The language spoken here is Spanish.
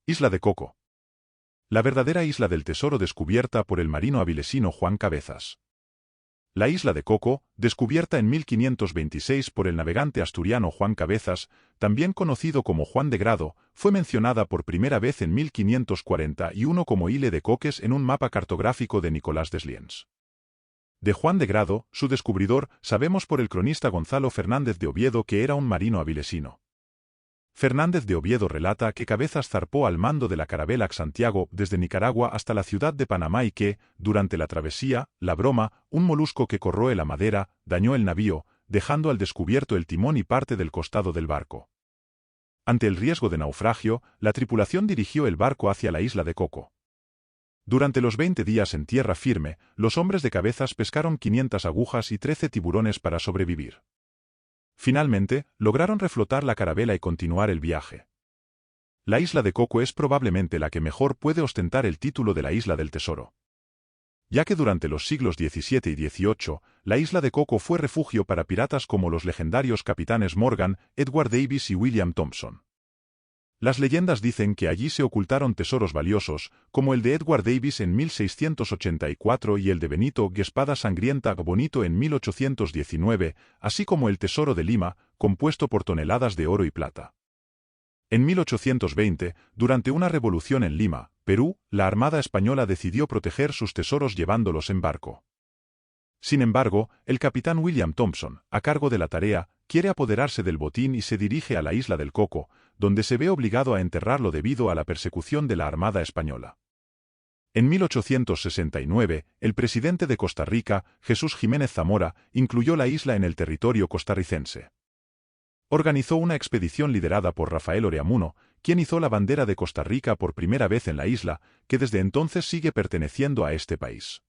Isla de Coco. La verdadera isla del tesoro descubierta por el marino avilesino Juan Cabezas. La isla de Coco, descubierta en 1526 por el navegante asturiano Juan Cabezas, también conocido como Juan de Grado, fue mencionada por primera vez en 1541 como Ile de Coques en un mapa cartográfico de Nicolás Desliens. De Juan de Grado, su descubridor, sabemos por el cronista Gonzalo Fernández de Oviedo que era un marino avilesino. Fernández de Oviedo relata que Cabezas zarpó al mando de la carabela Santiago desde Nicaragua hasta la ciudad de Panamá y que, durante la travesía, la broma, un molusco que corroe la madera, dañó el navío, dejando al descubierto el timón y parte del costado del barco. Ante el riesgo de naufragio, la tripulación dirigió el barco hacia la isla de Coco. Durante los 20 días en tierra firme, los hombres de Cabezas pescaron 500 agujas y 13 tiburones para sobrevivir. Finalmente, lograron reflotar la carabela y continuar el viaje. La isla de Coco es probablemente la que mejor puede ostentar el título de la isla del tesoro. Ya que durante los siglos XVII y XVIII, la isla de Coco fue refugio para piratas como los legendarios capitanes Morgan, Edward Davis y William Thompson. Las leyendas dicen que allí se ocultaron tesoros valiosos, como el de Edward Davis en 1684 y el de Benito Espada Sangrienta Bonito en 1819, así como el tesoro de Lima, compuesto por toneladas de oro y plata. En 1820, durante una revolución en Lima, Perú, la Armada Española decidió proteger sus tesoros llevándolos en barco. Sin embargo, el capitán William Thompson, a cargo de la tarea, quiere apoderarse del botín y se dirige a la isla del Coco, donde se ve obligado a enterrarlo debido a la persecución de la Armada Española. En 1869, el presidente de Costa Rica, Jesús Jiménez Zamora, incluyó la isla en el territorio costarricense. Organizó una expedición liderada por Rafael Oreamuno, quien izó la bandera de Costa Rica por primera vez en la isla, que desde entonces sigue perteneciendo a este país.